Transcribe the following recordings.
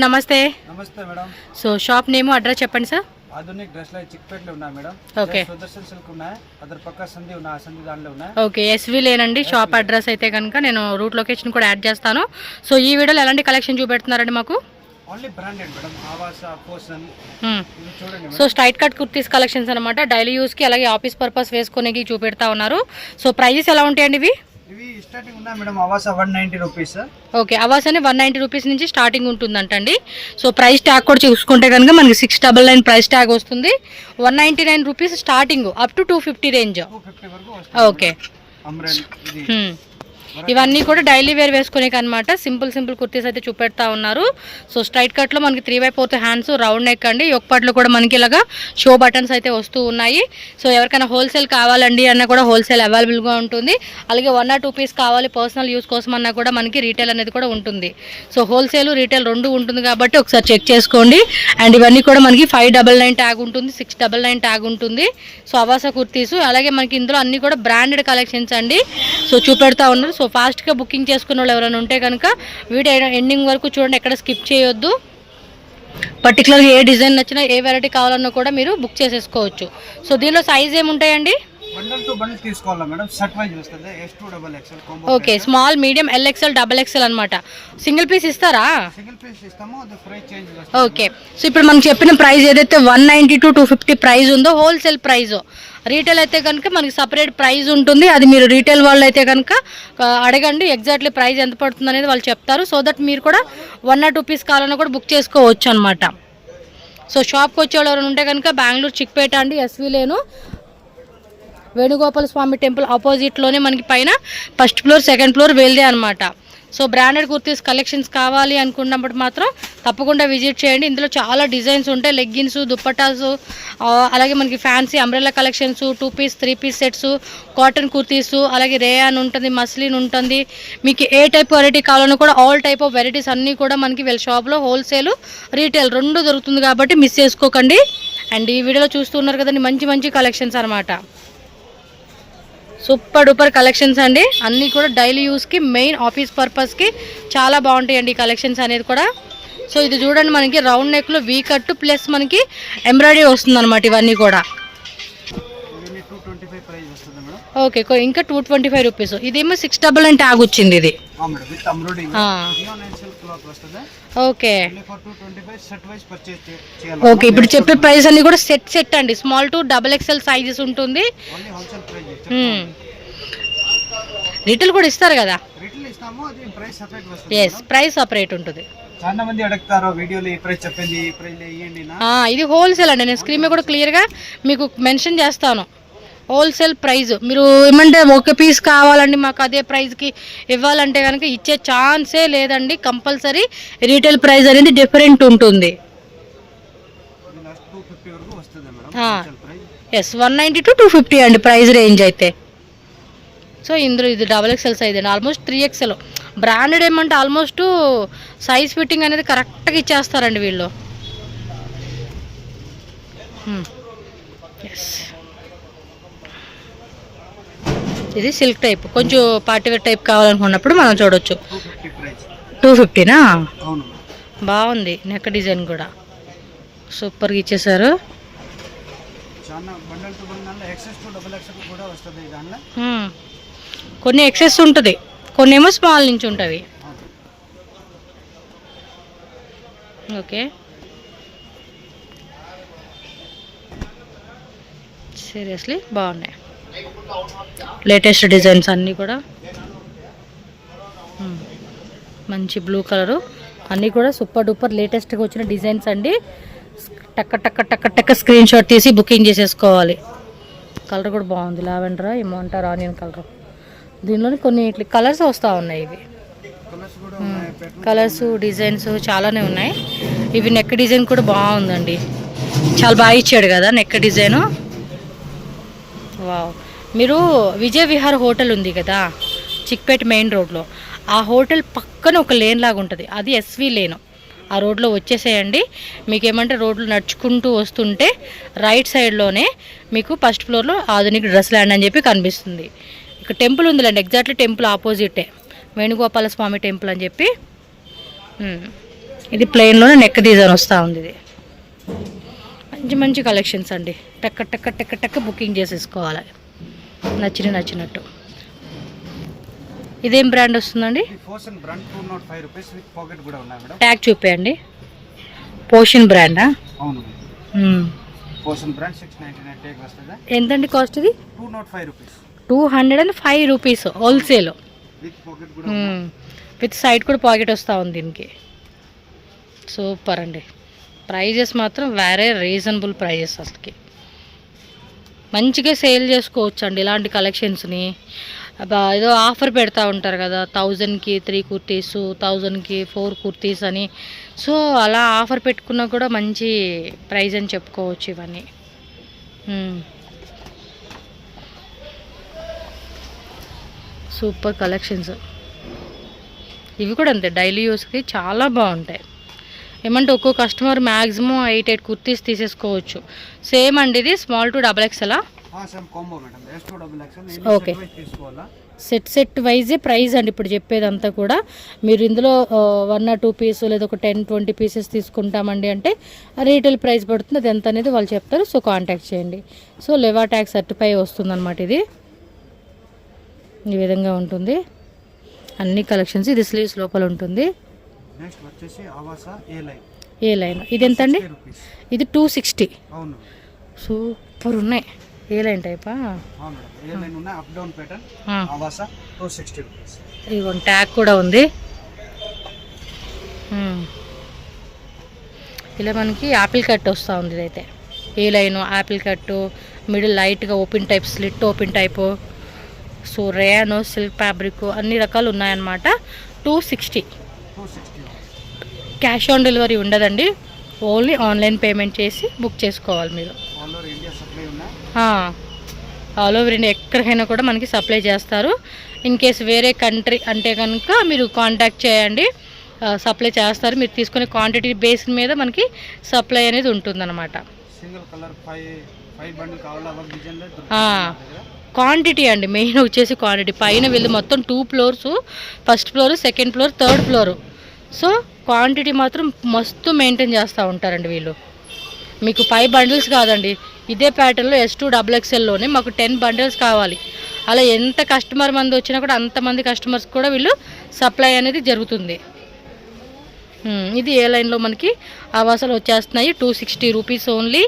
నమస్తే. నమస్తే madam. So shop name address చెప్పండి సార్. ఆధునిక్ డ్రెస్ లో చిక్పేటలో ఉన్నా మేడం. ఓకే. సుదర్శన్ సిల్క్ ఉన్నాయి, అదర్ పక్క సంధి ఉన్నా, సంధి దాంట్లో ఉన్నాయి. ఓకే, ఎస్వి లేనండి షాప్ అడ్రస్ అయితే కనుక నేను రూట్ లొకేషన్ కూడా యాడ్ చేస్తాను. సో ఈ వీడియోలో ఎలాంటి కలెక్షన్ చూపెడుతున్నారండి మాకు? ఓన్లీ బ్రాండెడ్ మేడం, ఆవాస, పోసన్. చూడండి so straight cut kurtis collections అనమాట. డైలీ యూస్కి అలాగే ఆఫీస్ పర్పస్ వేసుకునేకి చూపెడతా ఉన్నారు. సో ప్రైజెస్ ఎలా ఉంటాయండి ఇవి? ఇవి స్టార్టింగ్ ఉన్నాయి మేడం, ఆవాస 190 రూపీస్. ఓకే, అవాసని 190 రూపీస్ నుంచి స్టార్టింగ్ ఉంటుందంటండి. సో ప్రైస్ ట్యాగ్ కూడా చూసుకుంటే కనుక మనకి 699 ప్రైస్ ట్యాగ్ వస్తుంది. 199 rupees starting up to 250 range. Okay, ఇవన్నీ కూడా డైలీ వేర్ వేసుకునే అనమాట. సింపుల్ కుర్తీస్ అయితే చూపెడతా ఉన్నారు. సో స్ట్రైట్ కట్లో మనకి 3/4 హ్యాండ్స్, రౌండ్ నెక్ అండి. యొక్కపాట్లో కూడా మనకి ఇలాగా షో బటన్స్ అయితే వస్తూ ఉన్నాయి. సో ఎవరికైనా హోల్సేల్ కావాలండి అన్న కూడా హోల్సేల్ అవైలబుల్గా ఉంటుంది. అలాగే 1 or 2 పీస్ కావాలి పర్సనల్ యూస్ కోసం అన్నా కూడా మనకి రీటైల్ అనేది కూడా ఉంటుంది. సో హోల్సేల్ రీటైల్ రెండు ఉంటుంది కాబట్టి ఒకసారి చెక్ చేసుకోండి. అండ్ ఇవన్నీ కూడా మనకి 599 ట్యాగ్ ఉంటుంది, 699 ట్యాగ్ ఉంటుంది. సో అవాస కుర్తీస్, అలాగే మనకి ఇందులో అన్ని కూడా బ్రాండెడ్ కలెక్షన్స్ అండి. సో చూపెడతా ఉన్నారు. సో ఫాస్ట్గా బుకింగ్ చేసుకున్న వాళ్ళు ఎవరైనా ఉంటే కనుక వీడియో ఎండింగ్ వరకు చూడండి, ఎక్కడ స్కిప్ చేయొద్దు. పర్టికులర్గా ఏ డిజైన్ నచ్చినా ఏ వెరైటీ కావాలన్నా కూడా మీరు బుక్ చేసేసుకోవచ్చు. సో దీనిలో సైజ్ ఏముంటాయండి? బండల్ టు బండల్ తీసుకోవాలా మేడం, సెట్ వైజ్ వస్తుంది. S2 XXL combo. Okay, small, medium, LXL, XXL అన్నమాట. సింగిల్ పీస్ ఇస్తారా? సింగిల్ పీస్ ఇస్తాము, అది ప్రైస్ చేంజ్ వస్తుంది. ఓకే, సో ఇప్పుడు మనం చెప్పిన ప్రైస్ ఏదైతే 190 to 250 ప్రైస్ ఉందో హోల్సేల్ ప్రైస్. రీటైల్ అయితే కనుక మనకి సపరేట్ ప్రైస్ ఉంటుంది. అది మీరు రీటైల్ వాళ్ళు అయితే కనుక అడగండి, ఎగ్జాక్ట్లీ ప్రైస్ ఎంత పడుతుంది అనేది వాళ్ళు చెప్తారు. సో దట్ మీరు కూడా 1 or 2 పీస్ కావాలన్నా కూడా బుక్ చేసుకోవచ్చు అనమాట. సో షాప్కి వచ్చేవాళ్ళు ఎవరైనా ఉంటే కనుక బెంగళూరు చిక్పేట అండి, ఎస్వి లేను, వేణుగోపాల స్వామి టెంపుల్ ఆపోజిట్లోనే మనకి పైన ఫస్ట్ ఫ్లోర్, సెకండ్ ఫ్లోర్ వెళ్దే అనమాట. సో బ్రాండెడ్ కుర్తీస్ కలెక్షన్స్ కావాలి అనుకున్నప్పుడు మాత్రం తప్పకుండా విజిట్ చేయండి. ఇందులో చాలా డిజైన్స్ ఉంటాయి, లెగ్గిన్స్, దుప్పటాస్, అలాగే మనకి fancy umbrella collections, 2 piece 3 piece sets, cotton kurtis, అలాగే రేయాన్ ఉంటుంది, మస్లిన్ ఉంటుంది. మీకు ఏ టైప్ వెరైటీ కావాలన్నా కూడా ఆల్ టైప్ ఆఫ్ వెరైటీస్ అన్నీ కూడా మనకి వీళ్ళ షాప్లో హోల్సేల్, రీటైల్ రెండు దొరుకుతుంది కాబట్టి మిస్ చేసుకోకండి. అండ్ ఈ వీడియోలో చూస్తున్నారు కదండి మంచి కలెక్షన్స్ అనమాట. సూపర్ డూపర్ కలెక్షన్స్ అండి, అన్నీ కూడా డైలీ యూస్కి, మెయిన్ ఆఫీస్ పర్పస్కి చాలా బాగుంటాయండి ఈ కలెక్షన్స్ అనేది కూడా. సో ఇది చూడండి, మనకి రౌండ్ నెక్లో వీ కట్ ప్లస్ మనకి ఎంబ్రాయిడరీ వస్తుంది అనమాట. ఇవన్నీ కూడా ఓకే, ఇంకా 225 రూపీస్. ఇదేమో 699 ట్యాగ్ వచ్చింది ఇది. ఓకే ఓకే, ఇప్పుడు చెప్పే ప్రైస్ అన్ని కూడా సెట్ అండి. స్మాల్ టు XXL సైజెస్ ఉంటుంది. రిటైల్ కూడా ఇస్తారు కదా? ఎస్, ప్రైస్ సపరేట్ ఉంటుంది. చాలా మంది అడుగుతారు వీడియోలో ఈ ప్రైస్ చెప్పింది, ఈ ప్రైస్ ఇవ్వండి. ఇది హోల్సేల్ అండి, నేను స్క్రీన్ మీద కూడా క్లియర్గా మీకు మెన్షన్ చేస్తాను. Wholesale price. మీరు ఏమంటే ఒక పీస్ కావాలండి మాకు అదే ప్రైస్కి ఇవ్వాలంటే కనుక ఇచ్చే ఛాన్సే లేదండి. కంపల్సరీ రీటైల్ ప్రైస్ అనేది డిఫరెంట్ ఉంటుంది. ఎస్, 190 to 250 అండి ప్రైస్ రేంజ్ అయితే. సో ఇందులో ఇది XXL సైజ్ అండి, ఆల్మోస్ట్ 3XL. బ్రాండెడ్ ఏమంటే ఆల్మోస్ట్ సైజ్ ఫిట్టింగ్ అనేది కరెక్ట్గా ఇచ్చేస్తారండి వీళ్ళు. ఎస్, ఇది సిల్క్ టైప్, కొంచెం పార్టీవేర్ టైప్ కావాలనుకున్నప్పుడు మనం చూడొచ్చు. 250నా? బాగుంది, నెక్ డిజైన్ కూడా సూపర్గా ఇచ్చేసారు. కొన్ని ఎక్సెస్ ఉంటుంది, కొన్ని ఏమో స్మాల్ నుంచి ఉంటుంది. ఓకే, సీరియస్లీ బాగున్నాయి లేటెస్ట్ డిజైన్స్ అన్నీ కూడా. మంచి బ్లూ కలరు, అన్నీ కూడా సూపర్ డూపర్ లేటెస్ట్గా వచ్చిన డిజైన్స్ అండి. టక్క స్క్రీన్ షాట్ తీసి బుకింగ్ చేసేసుకోవాలి. కలర్ కూడా బాగుంది, లావెండర్ ఏమో అంటారు, ఆనియన్ కలర్. దీనిలోని కొన్ని కలర్స్ వస్తూ ఉన్నాయి. ఇవి కలర్స్, డిజైన్స్ చాలానే ఉన్నాయి. ఇవి నెక్ డిజైన్ కూడా బాగుందండి, చాలా బాగా ఇచ్చాడు కదా నెక్ డిజైను. వావ్, మీరు విజయ్ విహార్ హోటల్ ఉంది కదా చిక్పేట మెయిన్ రోడ్లో, ఆ హోటల్ పక్కన ఒక లేన్ లాగా ఉంటుంది, అది ఎస్వి లేను. ఆ రోడ్లో వచ్చేసేయండి. మీకు ఏమంటే రోడ్లు నడుచుకుంటూ వస్తుంటే రైట్ సైడ్లోనే మీకు ఫస్ట్ ఫ్లోర్లో ఆధునిక్ డ్రెస్ ల్యాండ్ అని చెప్పి కనిపిస్తుంది. ఇక్కడ టెంపుల్ ఉందిలేండి, exactly temple ఆపోజిటే Venugopala Swamy temple అని చెప్పి. ఇది ప్లెయిన్లోనే నెక్ డిజైన్ వస్తూ ఉంది. ఇది మంచి మంచి కలెక్షన్స్ అండి. టక్క టక్క టక్క టక్క బుకింగ్ చేసేసుకోవాలి నచ్చినట్టు. ఇదేం బ్రాండ్ వస్తుందండి? Poshion brand 205 rupees with pocket కూడా ఉన్నాయి మేడం. ట్యాగ్ చూపేయండి. పోషన్ బ్రాండా? అవును. పోషన్ బ్రాండ్ 699 ట్యాగ్ వస్తుంది. ఎంతండి కాస్ట్ ఇది? 205 rupees. 205 rupees wholesale with pocket కూడా విత్ సైడ్ కూడా పాకెట్ వస్తూ ఉంది దీనికి. సూపర్ అండి. ప్రైజెస్ మాత్రం వేరే రీజనబుల్ ప్రైజెస్. అసలుకి మంచిగా సేల్ చేసుకోవచ్చు అండి ఇలాంటి కలెక్షన్స్ని. ఏదో ఆఫర్ పెడతా ఉంటారు కదా, 1000కి 3 కుర్తీస్, 1000కి 4 కుర్తీస్ అని. సో అలా ఆఫర్ పెట్టుకున్నా కూడా మంచి ప్రైజ్ అని చెప్పుకోవచ్చు ఇవన్నీ. Super collections. ఇవి కూడా అంతే, డైలీ యూస్కి చాలా బాగుంటాయి. ఏమంటే ఒక్కో కస్టమర్ మ్యాక్సిమం 8 కుర్తీస్ తీసేసుకోవచ్చు. సేమ్ అండి ఇది small to XXL. Okay, set yj price అండి ఇప్పుడు చెప్పేదంతా కూడా. మీరు ఇందులో 1 or 2 పీస్ లేదా ఒక 10-20 పీసెస్ తీసుకుంటామండి అంటే రీటైల్ ప్రైస్ పడుతుంది. అది ఎంత అనేది వాళ్ళు చెప్తారు. సో కాంటాక్ట్ చేయండి. సో లెవా ట్యాగ్ సర్టిఫై వస్తుందన్నమాట. ఇది ఈ విధంగా ఉంటుంది అన్ని కలెక్షన్స్. ఇది స్లీవ్స్ లోపల ఉంటుంది. నెక్స్ట్ వచ్చేసి ఆవాసా ఏ లైన్. ఇది ఎంత అండి? ఇది 260. అవును, సూపర్ ఉన్నాయి. ఏ లైన్ టైపా? అవును, ఏ లైన్ ఉన్నాయి. Up down pattern. Avaasa 260 rupees. ఇదిగోండి ట్యాగ్ కూడా ఉంది. ఇలా మనకి యాపిల్ కట్ వస్తూ ఉంది. ఇదైతే ఏ లైన్ యాపిల్ కట్టు, మిడిల్ లైట్గా open type, slit open type. So రేయాను, silk fabric అన్ని రకాలు ఉన్నాయన్నమాట. 260. క్యాష్ ఆన్ డెలివరీ ఉండదండి. ఓన్లీ ఆన్లైన్ పేమెంట్ చేసి బుక్ చేసుకోవాలి మీరు. ఆల్ ఓవర్ ఇండియా ఎక్కడికైనా కూడా మనకి సప్లై చేస్తారు. ఇన్ కేస్ వేరే కంట్రీ అంటే కనుక మీరు కాంటాక్ట్ చేయండి, సప్లై చేస్తారు. మీరు తీసుకునే క్వాంటిటీ బేస్ మీద మనకి సప్లై అనేది ఉంటుందన్నమాట. క్వాంటిటీ అండి మెయిన్ వచ్చేసి క్వాంటిటీ. పైన వీళ్ళు మొత్తం 2 floors, first floor, second floor, third floor. So quantity మాత్రం మస్తు మెయింటైన్ చేస్తూ ఉంటారండి వీళ్ళు. మీకు 5 బండిల్స్ కాదండి, ఇదే ప్యాటర్న్లో S2XXLలోనే మాకు 10 బండిల్స్ కావాలి. అలా ఎంత కస్టమర్ మంది వచ్చినా కూడా అంతమంది కస్టమర్స్ కూడా వీళ్ళు సప్లై అనేది జరుగుతుంది. ఇది ఏ లైన్లో మనకి ఆవాసాలు వచ్చేస్తున్నాయి. 260 రూపీస్ ఓన్లీ.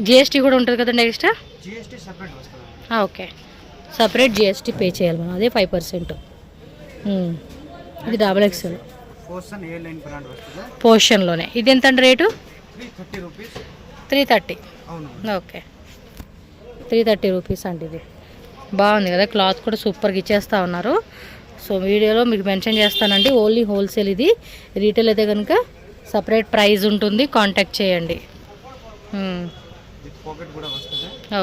జిఎస్టీ కూడా ఉంటుంది కదండి extra. Okay, separate GST pay చేయాలి మనం, అదే 5%. ఇది XXL పోర్షన్లోనే. ఇది ఎంత అండి రేటు? 330. ఓకే, 330 రూపీస్ అండి. ఇది బాగుంది కదా, క్లాత్ కూడా సూపర్గా ఇచ్చేస్తూ ఉన్నారు. సో వీడియోలో మీకు మెన్షన్ చేస్తానండి. Only wholesale. ఇది రీటైల్ అయితే కనుక సపరేట్ ప్రైస్ ఉంటుంది. కాంటాక్ట్ చేయండి.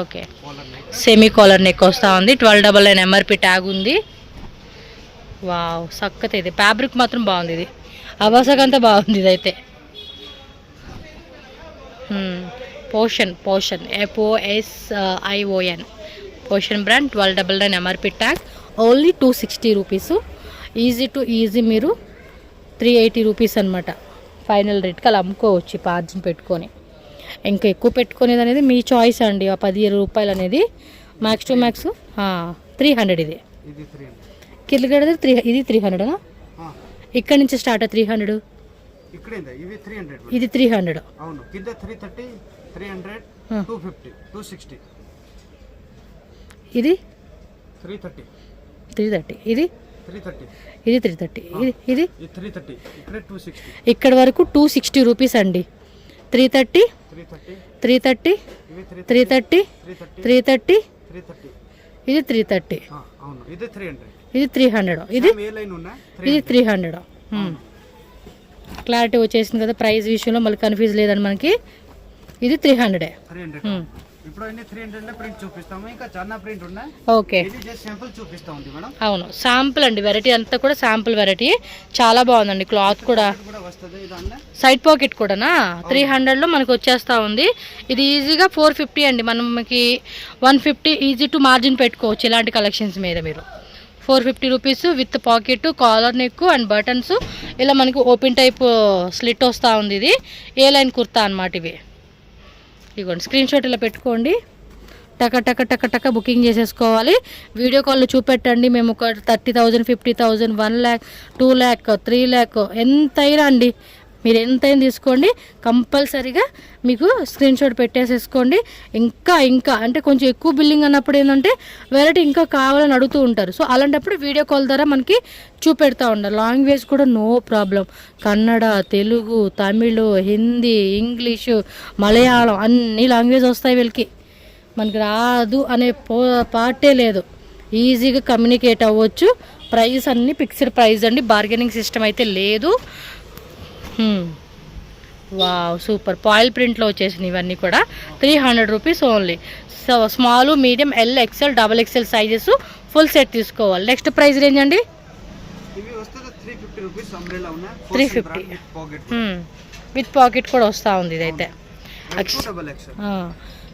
ఓకే, సెమీ కాలర్ నెక్ వస్తూ ఉంది. 1299 MRP ట్యాగ్ ఉంది. వావ్, సక్కత. ఇది ఫ్యాబ్రిక్ మాత్రం బాగుంది. ఇది అవాసకంతా బాగుంది. ఇదైతే Poshion POSHION Poshion brand. 1299 MRP tag. Only 260 rupees. Easy మీరు 380 రూపీస్ అనమాట ఫైనల్ రేట్కి. అలా అమ్ముకోవచ్చు పార్జిన్ పెట్టుకొని. ఇంకా ఎక్కువ పెట్టుకునేది అనేది మీ చాయిస్ అండి. ఆ 17 రూపాయలు అనేది మ్యాక్స్ టు మ్యాక్స్ 300. ఇది కిర్లగడ ఇది 300. ఇక్కడ నుంచి స్టార్ట్ 300. ఇది 300. ఇది 330. ఇది 330. ఇది ఇక్కడ వరకు 260 రూపీస్ అండి. 330, 330, 330, 330. ఇది 330. ఇది 300. ఇది 300. క్లారిటీ వచ్చేసింది కదా ప్రైస్ విషయంలో, మళ్ళీ కన్ఫ్యూజ్ లేదండి మనకి. ఇది 300. ఇప్పుడు అన్ని 300 లో ప్రింట్ చూపిస్తాము. ఇంకా చాలా ప్రింట్ ఉన్నాయి. ఓకే, ఇది జస్ట్ శాంపుల్ చూపిస్తా ఉంది మేడం. అవును, శాంపుల్ అండి. వెరైటీ అంతా కూడా శాంపుల్ వెరైటీ. చాలా బాగుందండి. క్లాత్ కూడా వస్తుంది. ఇదన్న సైడ్ పాకెట్ కూడానా 300లో మనకు వచ్చేస్తూ ఉంది. ఇది ఈజీగా 450 అండి. మనకి 150 ఈజీ టు మార్జిన్ పెట్టుకోవచ్చు ఇలాంటి కలెక్షన్స్ మీద. మీరు 450 rupees with pocket, collar neck and buttons. ఇలా మనకి ఓపెన్ టైప్ స్లిట్ వస్తూ ఉంది. ఇది ఏ లైన్ కుర్తా అనమాట. ఇవి ఇదిగోండి, స్క్రీన్ షాట్ ఇలా పెట్టుకోండి. టక టక టక టక బుకింగ్ చేసేసుకోవాలి. వీడియో కాల్లో చూపెట్టండి. మేము ఒక 30,000, 50,000, 1 lakh, 2 lakh, 3 lakh ఎంతైనా అండి, మీరు ఎంతైనా తీసుకోండి. కంపల్సరీగా మీకు స్క్రీన్ షాట్ పెట్టేసేసుకోండి. ఇంకా అంటే కొంచెం ఎక్కువ బిల్లింగ్ అన్నప్పుడు ఏంటంటే వెరైటీ ఇంకా కావాలని అడుగుతూ ఉంటారు. సో అలాంటప్పుడు వీడియో కాల్ ద్వారా మనకి చూపెడతా ఉండాలి. లాంగ్వేజ్ కూడా no problem. Kannada, Telugu, Tamil, Hindi, English, Malayalam అన్ని లాంగ్వేజ్ వస్తాయి వీళ్ళకి. మనకి రాదు అనే పార్టే లేదు. ఈజీగా కమ్యూనికేట్ అవ్వచ్చు. ప్రైస్ అన్నీ ఫిక్స్డ్ ప్రైస్ అండి, బార్గెనింగ్ సిస్టమ్ అయితే లేదు. Wow, super. పాయిల్ ప్రింట్లో వచ్చేసినాయి ఇవన్నీ కూడా. 300 rupees only. So small, medium, L, XL, double XL sizes full set తీసుకోవాలి. నెక్స్ట్ ప్రైస్ రేంజ్ అండి 350 విత్ పాకెట్ కూడా వస్తూ ఉంది. ఇదైతే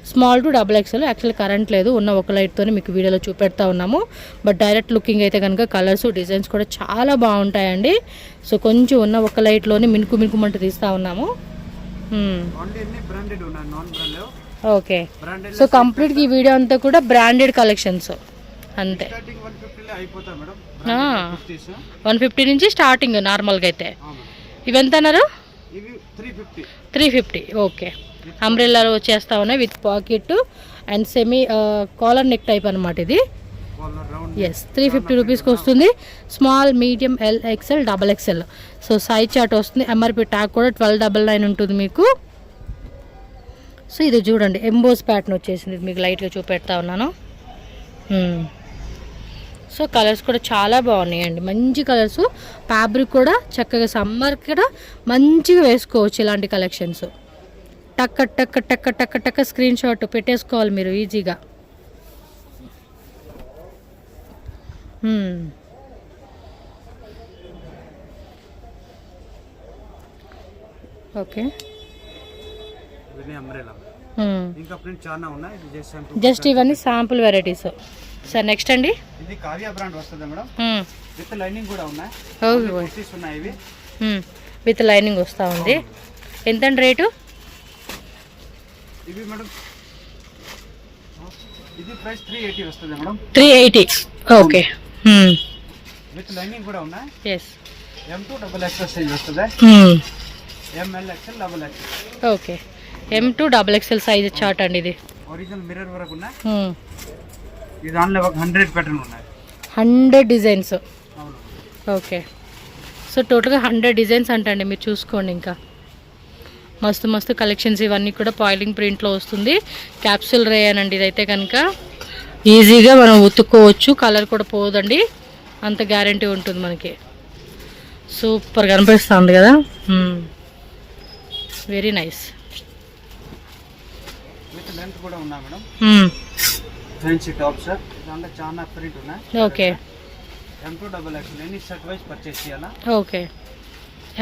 small to double XL. Actually current లేదు, ఉన్న ఒక లైట్తోనే మీకు వీడియోలో చూపెడతా ఉన్నాము. బట్ డైరెక్ట్ లుకింగ్ అయితే కనుక కలర్స్, డిజైన్స్ కూడా చాలా బాగుంటాయండి. సో కొంచెం ఉన్న ఒక లైట్లోనే మినుకుమంటూ తీస్తూ ఉన్నాము. ఓకే, సో కంప్లీట్గా ఈ వీడియో అంతా కూడా బ్రాండెడ్ కలెక్షన్స్ అంతే. 150 నుంచి స్టార్టింగ్ నార్మల్గా అయితే. ఇవి ఎంత అన్నారు? 350. ఓకే, అంబ్రెల్లాలో వచ్చేస్తా ఉన్నాయి with pocket and semi collar neck type అనమాట ఇది. ఎస్, 350 రూపీస్కి వస్తుంది. Small, medium, L, XL, double XL. So size chart వస్తుంది. ఎంఆర్పి ట్యాగ్ కూడా 1299 ఉంటుంది మీకు. సో ఇది చూడండి, ఎంబోస్ ప్యాటర్న్ వచ్చేసింది. మీకు లైట్గా చూపెడతా ఉన్నాను. సో కలర్స్ కూడా చాలా బాగున్నాయండి, మంచి కలర్స్. ఫ్యాబ్రిక్ కూడా చక్కగా సమ్మర్ కూడా మంచిగా వేసుకోవచ్చు ఇలాంటి కలెక్షన్స్. టక్క టక్క టక్క టక్క టక్క స్క్రీన్ షాట్ పెట్టేసుకోవాలి మీరు ఈజీగా. ఓకే, జస్ట్ ఇవన్నీ శాంపుల్ వెరైటీస్. సార్ నెక్స్ట్ అండి, ఇది కావ్య బ్రాండ్ వస్తుంది మేడం. విత్ లైనింగ్ కూడా ఉన్నాయి. ఇవి విత్ లైనింగ్ వస్తూ ఉంది. ఎంతండి రేటు? ఇవి మేడం ఇది ప్రైస్ 380 వస్తుంది మేడం. 380. ఓకే, విత్ లైనింగ్ కూడా ఉన్నాయి. yes, M2 double XL size వస్తుంది. ML XL double XL. Okay, M2 double XL size chart అండి ఇది. ఒరిజినల్ మిర్రర్ వరకు ఉన్నాయి. ఈ దానిలో ఒక 100 ప్యాటర్న్ ఉన్నాయి. 100 డిజైన్స్. అవును. ఓకే, సో టోటల్గా 100 డిజైన్స్ అంటండి. మీరు చూసుకోండి. ఇంకా మస్తు మస్తు కలెక్షన్స్. ఇవన్నీ కూడా పాయిలింగ్ ప్రింట్లో వస్తుంది. క్యాప్సూల్ రేయన్ అండి ఇదైతే కనుక. ఈజీగా మనం ఉతుక్కోవచ్చు, కలర్ కూడా పోదండి, అంత గ్యారంటీ ఉంటుంది మనకి. సూపర్ కనిపిస్తుంది కదా, వెరీ నైస్. విత్ లెంత్ కూడా ఉన్నాయి మేడం. ఫ్రెంచ్ టాప్స్ దాంట్లో చాలా ప్రింట్ ఉన్నాయి. ఓకే, M2 డబుల్ ఎక్స్ఎల్ ఎన్ని సెట్ వైజ్ పర్చేస్ చేయాలా? ఓకే,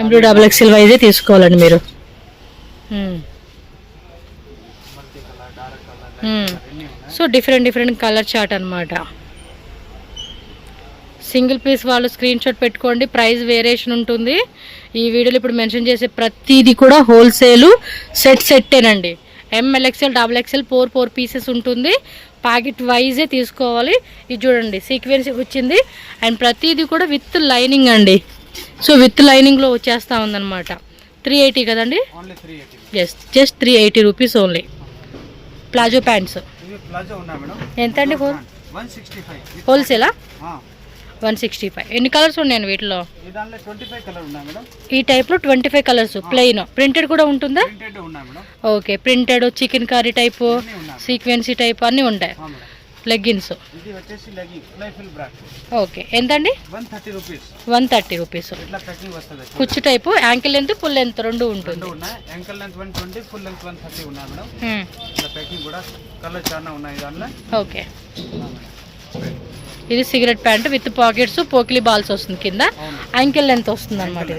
M2 డబుల్ ఎక్స్ఎల్ వైజే తీసుకోవాలండి మీరు. సో డిఫరెంట్ కలర్ చార్ట్ అనమాట. సింగిల్ పీస్ వాళ్ళు స్క్రీన్ షాట్ పెట్టుకోండి, ప్రైస్ వేరియేషన్ ఉంటుంది. ఈ వీడియోలో ఇప్పుడు మెన్షన్ చేసే ప్రతిదీ కూడా హోల్సేలు సెట్టేనండి. ML XL double XL 4 pieces ఉంటుంది. ప్యాకెట్ వైజే తీసుకోవాలి. ఇది చూడండి, సీక్వెన్స్ వచ్చింది అండ్ ప్రతిదీ కూడా విత్ లైనింగ్ అండి. సో విత్ లైనింగ్లో వచ్చేస్తూ ఉందన్నమాట. 380 కదండి? Yes, just 380 rupees only. Palazzo pants ఎంత అండి? హోల్సేలా? 165. ఎన్ని కలర్స్ ఉన్నాయండి వీటిలో? ఈ టైప్లో 25 కలర్స్. ప్లెయిన్ ప్రింటెడ్ కూడా ఉంటుందా? Okay, printed, chicken curry type, సీక్వెన్సీ టైప్ అన్నీ ఉంటాయి. లెగ్గిన్స్. ఓకే, ఎంతండి? 130 రూపీస్. కుచ్చు type, ankle length, full length రెండు ఉంటుంది. ఓకే, ఇది సిగరెట్ ప్యాంట్ విత్ పాకెట్స్, పోకిలీ బాల్స్ వస్తుంది కింద. యాంకిల్ లెంత్ వస్తుంది అనమాట.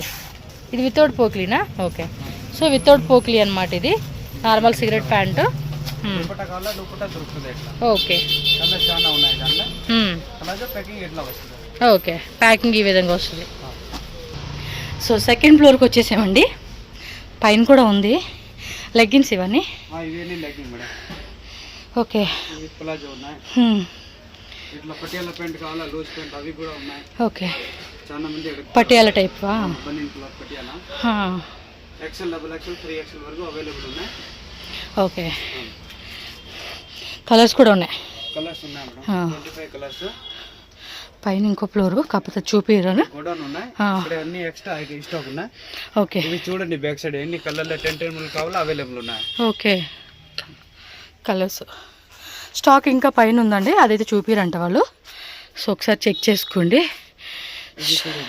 ఇది వితౌట్ పోకిలీనా? ఓకే, సో వితౌట్ పోకిలీ అనమాట. ఇది normal cigarette pant. Okay, okay, packing ఈ విధంగా వస్తుంది. సో సెకండ్ ఫ్లోర్కి వచ్చేసామండి. పైన కూడా ఉంది లెగ్గిన్స్ ఇవన్నీ. ఇవన్నీ లెగ్గింగ్ మేడం. ఓకే, ఇవి ప్లాజో ఉన్నాయి. ఇట్లా పటియాలా ప్యాంట్ కావాలా, లూజ్ ప్యాంట్ అవి కూడా ఉన్నాయి. ఓకే, చాలా మంది పటియాలా టైప్ బనీన్ cloth Patiala XL, XXL, 3XL వరకు అవైలబుల్ ఉన్నాయి. ఓకే, కలర్స్ కూడా ఉన్నాయి. కలర్స్ ఉన్నాయి మేడం, 25 కలర్స్. పైన ఇంకో ఫ్లోర్ కాకపోతే చూపిరాను. గోడౌన్ ఉన్నాయి. ఇక్కడ అన్ని ఎక్స్ట్రా స్టాక్ ఉన్నాయి. ఓకే, ఇవి చూడండి బ్యాక్ సైడ్ ఎన్ని కలర్లో 10 కావాలా అవైలబుల్ ఉన్నాయి. ఓకే, కలర్స్ స్టాక్ ఇంకా పైన ఉందండి, అదైతే చూపిరంట వాళ్ళు. సో ఒకసారి చెక్ చేసుకోండి.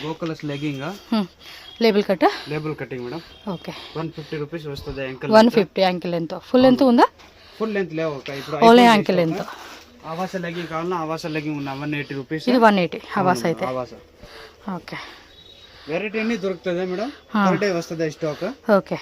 Go colours legging, label cut, label cutting madam. Okay, 150 rupees వస్తుంది. 150 యాంకిల్ లెంత్. ఫుల్ లెంత్ ఉందా? ఫుల్ లెంత్ లేవు ఇప్పుడు. Only ankle length. ఆవాస లెగ్గింగ్ కావాలన్నా ఆవాస లెగ్గింగ్ ఉన్నాయి 180 రూపీస్. ఇది 180 ఆవాస అయితే. ఆవాస ఓకే, వెరైటీ అన్ని దొరుకుతుంది మేడం. పర్ డే వస్తుంది స్టాక్. ఓకే.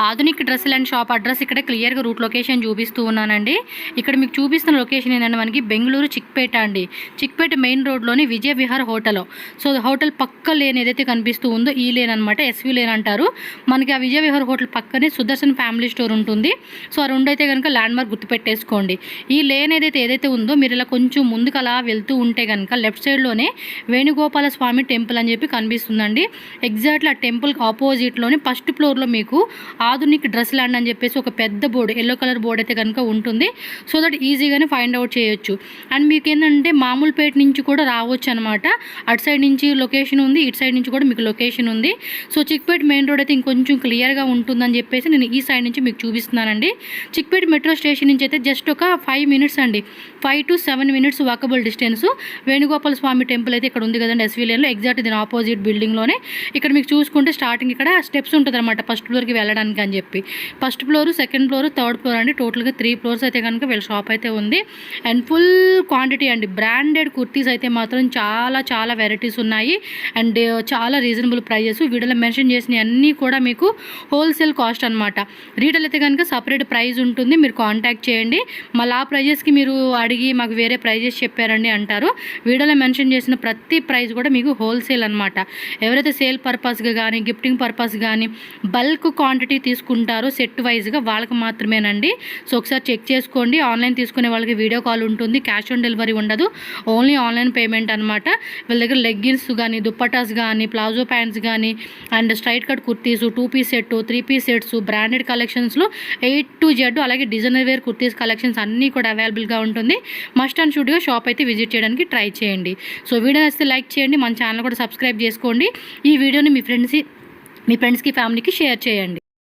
ఆధునిక్ డ్రెస్సులు అండ్ షాప్ అడ్రస్ ఇక్కడ క్లియర్గా రూట్ లొకేషన్ చూపిస్తూ ఉన్నానండి. ఇక్కడ మీకు చూపిస్తున్న లొకేషన్ ఏంటంటే మనకి బెంగళూరు చిక్పేట అండి. చిక్పేట మెయిన్ రోడ్లోని విజయ విహార్ హోటల్. సో హోటల్ పక్క లేన్ ఏదైతే కనిపిస్తూ ఉందో ఈ లేన్ అనమాట, SV లేన్ అంటారు. మనకి ఆ విజయ విహార్ హోటల్ పక్కనే సుదర్శన్ ఫ్యామిలీ స్టోర్ ఉంటుంది. సో ఆ రెండు అయితే కనుక ల్యాండ్ మార్క్ గుర్తుపెట్టేసుకోండి. ఈ లేన్ ఏదైతే ఉందో మీరు ఇలా కొంచెం ముందుకు అలా వెళ్తూ ఉంటే కనుక లెఫ్ట్ సైడ్లోనే వేణుగోపాల స్వామి టెంపుల్ అని చెప్పి కనిపిస్తుందండి. ఎగ్జాక్ట్లీ ఆ టెంపుల్కి ఆపోజిట్లోని ఫస్ట్ ఫ్లోర్లో మీకు ఆధునిక్ డ్రెస్ ల్యాండ్ అని చెప్పేసి ఒక పెద్ద బోర్డు, ఎల్లో కలర్ బోర్డు అయితే కనుక ఉంటుంది. సో దట్ ఈజీగానే ఫైండ్ అవుట్ చేయొచ్చు. అండ్ మీకు ఏంటంటే మామూలుపేట నుంచి కూడా రావచ్చు అనమాట. అటు సైడ్ నుంచి లొకేషన్ ఉంది, ఇటు సైడ్ నుంచి కూడా మీకు లొకేషన్ ఉంది. సో చిక్పేట మెయిన్ రోడ్ అయితే ఇంకొంచెం క్లియర్గా ఉంటుందని చెప్పేసి నేను ఈ సైడ్ నుంచి మీకు చూపిస్తున్నానండి. చిక్పేట మెట్రో స్టేషన్ నుంచి అయితే జస్ట్ ఒక 5 మినిట్స్ అండి, 5 to 7 minutes walkable distance. Venugopala Swamy temple అయితే ఇక్కడ ఉంది కదండి SV లేన్లో, ఎగ్జాక్ట్ దీని ఆపోజిట్ బిల్డింగ్లోనే. ఇక్కడ మీకు చూసుకుంటే స్టార్టింగ్ ఇక్కడ స్టెప్స్ ఉంటుంది అనమాట ఫస్ట్ ఫ్లోర్కి వెళ్ళడానికి అని చెప్పి. First floor, second floor, third floor అండి. టోటల్గా 3 ఫ్లోర్స్ అయితే కనుక వీళ్ళ షాప్ అయితే ఉంది. అండ్ ఫుల్ క్వాంటిటీ అండి, బ్రాండెడ్ కుర్తీస్ అయితే మాత్రం చాలా వెరైటీస్ ఉన్నాయి. అండ్ చాలా రీజనబుల్ ప్రైజెస్. వీడియోలో మెన్షన్ చేసిన అన్నీ కూడా మీకు హోల్సేల్ కాస్ట్ అనమాట. రీటైల్ అయితే కనుక సపరేట్ ప్రైస్ ఉంటుంది, మీరు కాంటాక్ట్ చేయండి. మళ్ళీ ఆ ప్రైజెస్కి మీరు అడిగి మాకు వేరే ప్రైజెస్ చెప్పారండి అంటారు. వీడియోలో మెన్షన్ చేసిన ప్రతి ప్రైస్ కూడా మీకు హోల్సేల్ అనమాట. ఎవరైతే సేల్ పర్పస్గా కానీ గిఫ్టింగ్ పర్పస్ కానీ బల్క్ క్వాంటిటీ తీసుకుంటారో సెట్ వైజ్గా వాళ్ళకి మాత్రమేనండి. సో ఒకసారి చెక్ చేసుకోండి. ఆన్లైన్ తీసుకునే వాళ్ళకి వీడియో కాల్ ఉంటుంది, క్యాష్ ఆన్ డెలివరీ ఉండదు, ఓన్లీ ఆన్లైన్ పేమెంట్ అనమాట. వీళ్ళ దగ్గర లెగ్గిన్స్ కానీ, దుప్పటాస్ కానీ, ప్లాజో ప్యాంట్స్ కానీ, and straight cut kurtis, 2 piece set, 3 piece sets, branded కలెక్షన్స్లో A to Z, అలాగే డిజైనర్ వేర్ కుర్తీస్ కలెక్షన్స్ అన్నీ కూడా అవైలబుల్గా ఉంటుంది. మస్ట్ అండ్ షుడ్గా షాప్ అయితే విజిట్ చేయడానికి ట్రై చేయండి. సో వీడియో నచ్చితే లైక్ చేయండి, మన ఛానల్ కూడా సబ్స్క్రైబ్ చేసుకోండి. ఈ వీడియోని మీ ఫ్రెండ్స్కి ఫ్యామిలీకి షేర్ చేయండి.